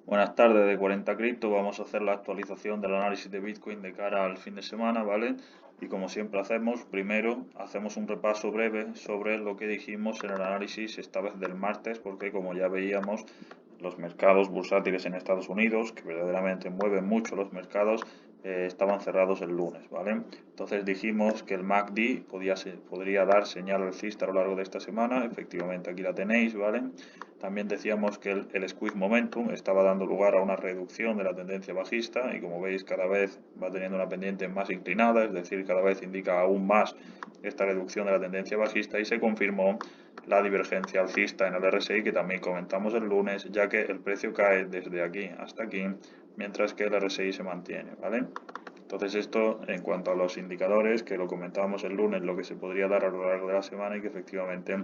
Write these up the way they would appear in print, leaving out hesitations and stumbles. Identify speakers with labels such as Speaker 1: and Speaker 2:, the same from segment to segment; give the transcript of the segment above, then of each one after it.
Speaker 1: Buenas tardes de 40 Cripto. Vamos a hacer la actualización del análisis de Bitcoin de cara al fin de semana, ¿vale? Y como siempre hacemos, primero hacemos un repaso breve sobre lo que dijimos en el análisis esta vez del martes, porque como ya veíamos, los mercados bursátiles en Estados Unidos, que verdaderamente mueven mucho los mercados, estaban cerrados el lunes, ¿vale? Entonces dijimos que el MACD podría dar señal alcista a lo largo de esta semana. Efectivamente aquí la tenéis, ¿vale? También decíamos que el squeeze momentum estaba dando lugar a una reducción de la tendencia bajista y como veis cada vez va teniendo una pendiente más inclinada, es decir, cada vez indica aún más esta reducción de la tendencia bajista y se confirmó la divergencia alcista en el RSI que también comentamos el lunes, ya que el precio cae desde aquí hasta aquí, mientras que el RSI se mantiene, ¿vale? Entonces esto en cuanto a los indicadores, que lo comentábamos el lunes, lo que se podría dar a lo largo de la semana y que efectivamente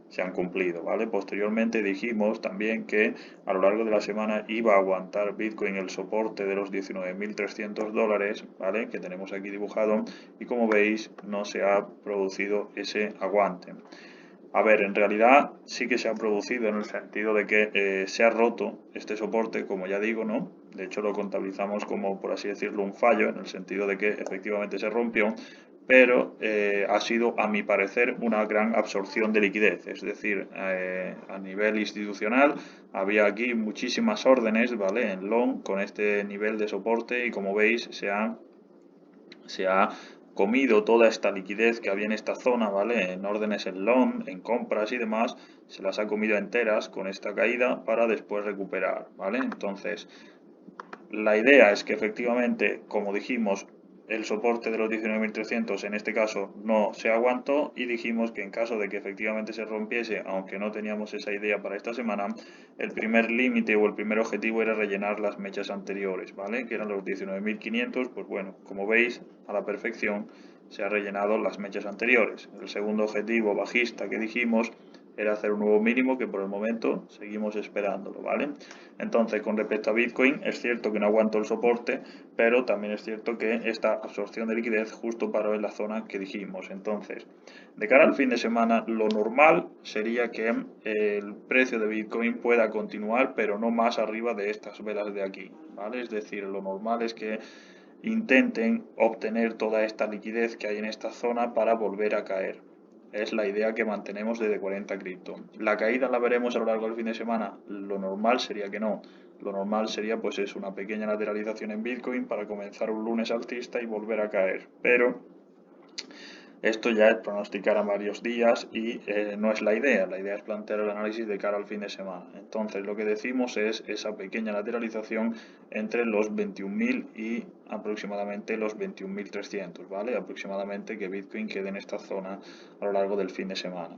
Speaker 1: se han cumplido, ¿vale? Posteriormente dijimos también que a lo largo de la semana iba a aguantar Bitcoin el soporte de los 19.300 dólares, ¿vale? Que tenemos aquí dibujado y como veis no se ha producido ese aguante. A ver, en realidad sí que se ha producido en el sentido de que se ha roto este soporte, como ya digo, ¿no? De hecho lo contabilizamos como, por así decirlo, un fallo, en el sentido de que efectivamente se rompió, pero ha sido, a mi parecer, una gran absorción de liquidez. Es decir, a nivel institucional había aquí muchísimas órdenes, ¿vale? En long con este nivel de soporte y como veis se ha comido toda esta liquidez que había en esta zona, ¿vale? En órdenes en long, en compras y demás, se las ha comido enteras con esta caída para después recuperar, ¿vale? Entonces, la idea es que efectivamente, como dijimos, el soporte de los 19.300 en este caso no se aguantó y dijimos que en caso de que efectivamente se rompiese, aunque no teníamos esa idea para esta semana, el primer límite o el primer objetivo era rellenar las mechas anteriores, ¿vale? Que eran los 19.500, pues bueno, como veis, a la perfección se ha rellenado las mechas anteriores. El segundo objetivo bajista que dijimos era hacer un nuevo mínimo que por el momento seguimos esperándolo, ¿vale? Entonces, con respecto a Bitcoin, es cierto que no aguantó el soporte, pero también es cierto que esta absorción de liquidez justo paró en la zona que dijimos. Entonces, de cara al fin de semana, lo normal sería que el precio de Bitcoin pueda continuar, pero no más arriba de estas velas de aquí, ¿vale? Es decir, lo normal es que intenten obtener toda esta liquidez que hay en esta zona para volver a caer. Es la idea que mantenemos desde 40 Cripto. La caída la veremos a lo largo del fin de semana. Lo normal sería que no. Lo normal sería pues es una pequeña lateralización en Bitcoin para comenzar un lunes alcista y volver a caer. Pero esto ya es pronosticar a varios días y no es la idea. La idea es plantear el análisis de cara al fin de semana. Entonces lo que decimos es esa pequeña lateralización entre los 21.000 y aproximadamente los 21.300, ¿vale? Aproximadamente que Bitcoin quede en esta zona a lo largo del fin de semana.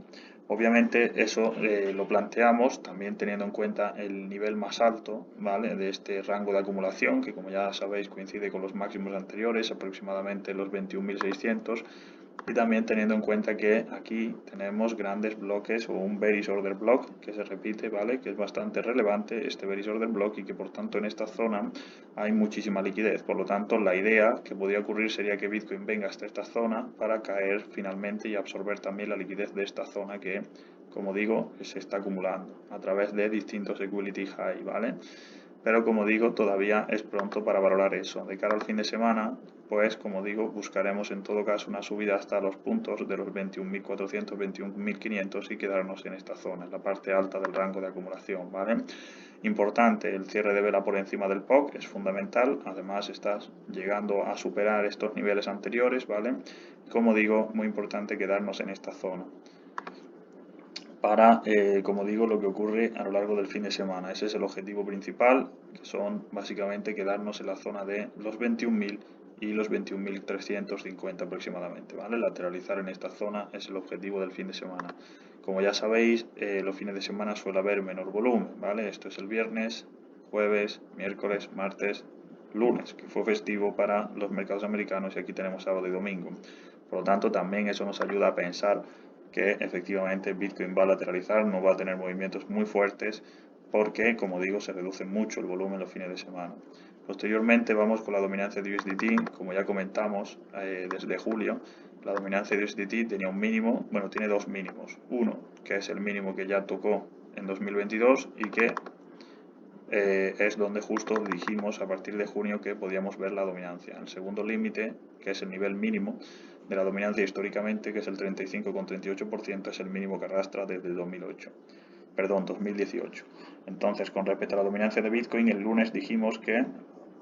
Speaker 1: Obviamente eso lo planteamos también teniendo en cuenta el nivel más alto, ¿vale? De este rango de acumulación que como ya sabéis coincide con los máximos anteriores, aproximadamente los 21.600 y también teniendo en cuenta que aquí tenemos grandes bloques o un bearish order block que se repite, ¿vale? Que es bastante relevante este bearish order block y que por tanto en esta zona hay muchísima liquidez. Por lo tanto, la idea que podría ocurrir sería que Bitcoin venga hasta esta zona para caer finalmente y absorber también la liquidez de esta zona que, como digo, se está acumulando a través de distintos equality high, ¿vale? Pero como digo, todavía es pronto para valorar eso. De cara al fin de semana, pues como digo, buscaremos en todo caso una subida hasta los puntos de los 21.400, 21.500 y quedarnos en esta zona, en la parte alta del rango de acumulación, ¿vale? Importante, el cierre de vela por encima del POC es fundamental, además estás llegando a superar estos niveles anteriores, ¿vale? Como digo, muy importante quedarnos en esta zona para, como digo, lo que ocurre a lo largo del fin de semana. Ese es el objetivo principal, que son básicamente quedarnos en la zona de los 21.000 y los 21.350 aproximadamente, ¿vale? Lateralizar en esta zona es el objetivo del fin de semana. Como ya sabéis, los fines de semana suele haber menor volumen, ¿vale? Esto es el viernes, jueves, miércoles, martes, lunes, que fue festivo para los mercados americanos y aquí tenemos sábado y domingo. Por lo tanto, también eso nos ayuda a pensar que efectivamente Bitcoin va a lateralizar, no va a tener movimientos muy fuertes porque, como digo, se reduce mucho el volumen los fines de semana. Posteriormente vamos con la dominancia de USDT, como ya comentamos desde julio, la dominancia de USDT tenía un mínimo, bueno, tiene dos mínimos. Uno, que es el mínimo que ya tocó en 2022 y que es donde justo dijimos a partir de junio que podíamos ver la dominancia. El segundo límite, que es el nivel mínimo de la dominancia históricamente, que es el 35,38%, es el mínimo que arrastra desde 2018. Entonces, con respecto a la dominancia de Bitcoin, el lunes dijimos que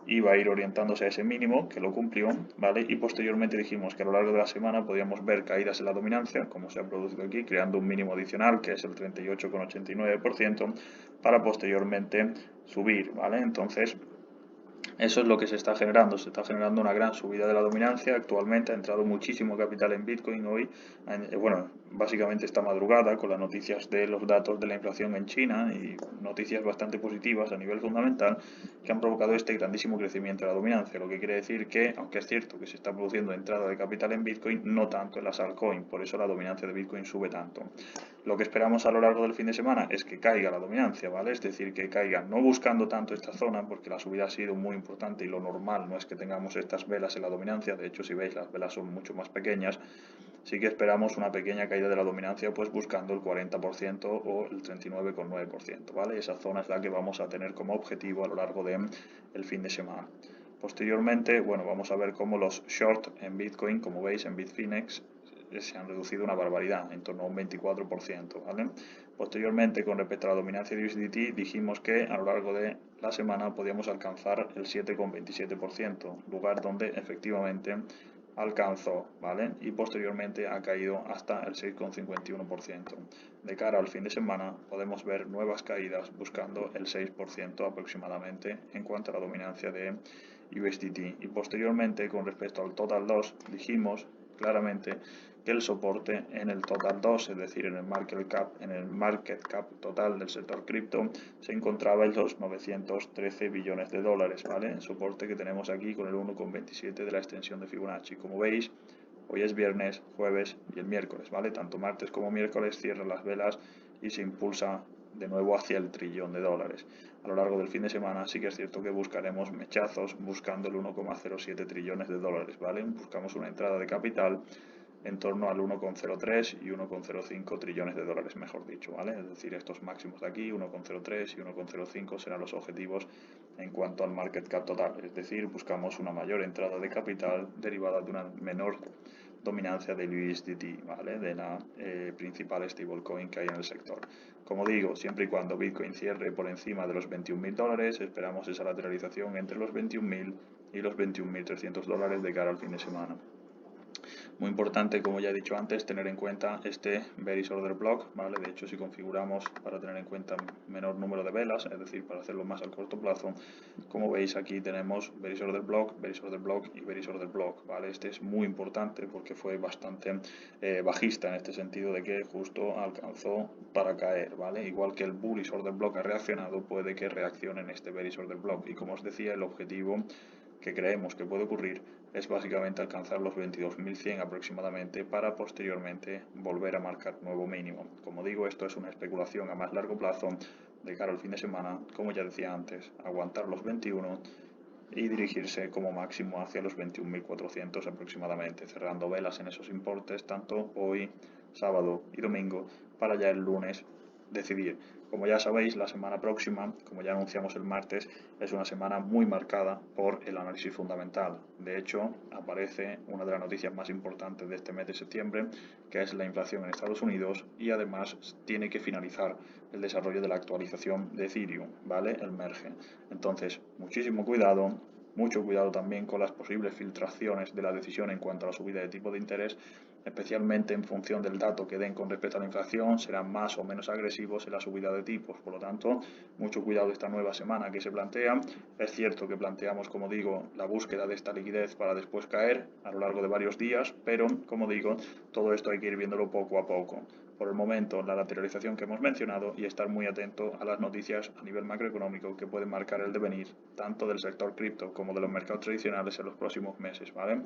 Speaker 1: iba a ir orientándose a ese mínimo, que lo cumplió, ¿vale? Y posteriormente dijimos que a lo largo de la semana podíamos ver caídas en la dominancia, como se ha producido aquí, creando un mínimo adicional, que es el 38,89%, para posteriormente subir, ¿vale? Entonces, eso es lo que se está generando una gran subida de la dominancia. Actualmente ha entrado muchísimo capital en Bitcoin hoy, bueno, básicamente esta madrugada con las noticias de los datos de la inflación en China y noticias bastante positivas a nivel fundamental que han provocado este grandísimo crecimiento de la dominancia, lo que quiere decir que, aunque es cierto que se está produciendo entrada de capital en Bitcoin, no tanto en las altcoins, por eso la dominancia de Bitcoin sube tanto. Lo que esperamos a lo largo del fin de semana es que caiga la dominancia, ¿vale? Es decir, que caiga no buscando tanto esta zona, porque la subida ha sido muy importante y lo normal no es que tengamos estas velas en la dominancia, de hecho si veis las velas son mucho más pequeñas, sí que esperamos una pequeña caída de la dominancia pues buscando el 40% o el 39,9%, ¿vale? Esa zona es la que vamos a tener como objetivo a lo largo del fin de semana. Posteriormente, bueno, vamos a ver cómo los short en Bitcoin, como veis en Bitfinex, se han reducido una barbaridad, en torno a un 24%, ¿vale? Posteriormente, con respecto a la dominancia de USDT, dijimos que a lo largo de la semana podíamos alcanzar el 7,27%, lugar donde efectivamente alcanzó, ¿vale? Y posteriormente ha caído hasta el 6,51%. De cara al fin de semana podemos ver nuevas caídas buscando el 6% aproximadamente en cuanto a la dominancia de USDT. Y posteriormente, con respecto al total loss, dijimos claramente que el soporte en el total 2, es decir, en el market cap total del sector cripto, se encontraba en los 913 billones de dólares, ¿vale? El soporte que tenemos aquí con el 1,27 de la extensión de Fibonacci. Como veis, hoy es viernes, jueves y el miércoles, ¿vale? Tanto martes como miércoles cierran las velas y se impulsa de nuevo hacia el trillón de dólares. A lo largo del fin de semana sí que es cierto que buscaremos mechazos buscando el 1,07 trillones de dólares, ¿vale? Buscamos una entrada de capital en torno al 1,03 y 1,05 trillones de dólares, mejor dicho, ¿vale? Es decir, estos máximos de aquí, 1,03 y 1,05 serán los objetivos en cuanto al market cap total, es decir, buscamos una mayor entrada de capital derivada de una menor dominancia del USDT, ¿vale? De la principal stablecoin que hay en el sector. Como digo, siempre y cuando Bitcoin cierre por encima de los 21.000 dólares, esperamos esa lateralización entre los 21.000 y los 21.300 dólares de cara al fin de semana. Muy importante, como ya he dicho antes, tener en cuenta este Bearish Order Block, ¿vale? De hecho, si configuramos para tener en cuenta menor número de velas, es decir, para hacerlo más al corto plazo, como veis aquí tenemos Bearish Order Block, Bearish Order Block y Bearish Order Block, ¿vale? Este es muy importante porque fue bastante bajista en este sentido de que justo alcanzó para caer, ¿vale? Igual que el Bullish Order Block ha reaccionado, puede que reaccione en este Bearish Order Block. Y como os decía, el objetivo que creemos que puede ocurrir es básicamente alcanzar los 22.100 aproximadamente para posteriormente volver a marcar nuevo mínimo. Como digo, esto es una especulación a más largo plazo de cara al fin de semana, como ya decía antes, aguantar los 21 y dirigirse como máximo hacia los 21.400 aproximadamente, cerrando velas en esos importes tanto hoy, sábado y domingo, para ya el lunes decidir. Como ya sabéis, la semana próxima, como ya anunciamos el martes, es una semana muy marcada por el análisis fundamental. De hecho, aparece una de las noticias más importantes de este mes de septiembre, que es la inflación en Estados Unidos, y además tiene que finalizar el desarrollo de la actualización de Ethereum, ¿vale? El merge. Entonces, muchísimo cuidado. Mucho cuidado también con las posibles filtraciones de la decisión en cuanto a la subida de tipo de interés, especialmente en función del dato que den con respecto a la inflación, serán más o menos agresivos en la subida de tipos. Por lo tanto, mucho cuidado esta nueva semana que se plantea. Es cierto que planteamos, como digo, la búsqueda de esta liquidez para después caer a lo largo de varios días, pero, como digo, todo esto hay que ir viéndolo poco a poco. Por el momento, la lateralización que hemos mencionado y estar muy atento a las noticias a nivel macroeconómico que pueden marcar el devenir tanto del sector cripto como de los mercados tradicionales en los próximos meses, ¿vale?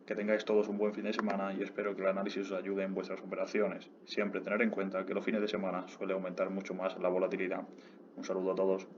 Speaker 1: Que tengáis todos un buen fin de semana y espero que el análisis os ayude en vuestras operaciones. Siempre tener en cuenta que los fines de semana suele aumentar mucho más la volatilidad. Un saludo a todos.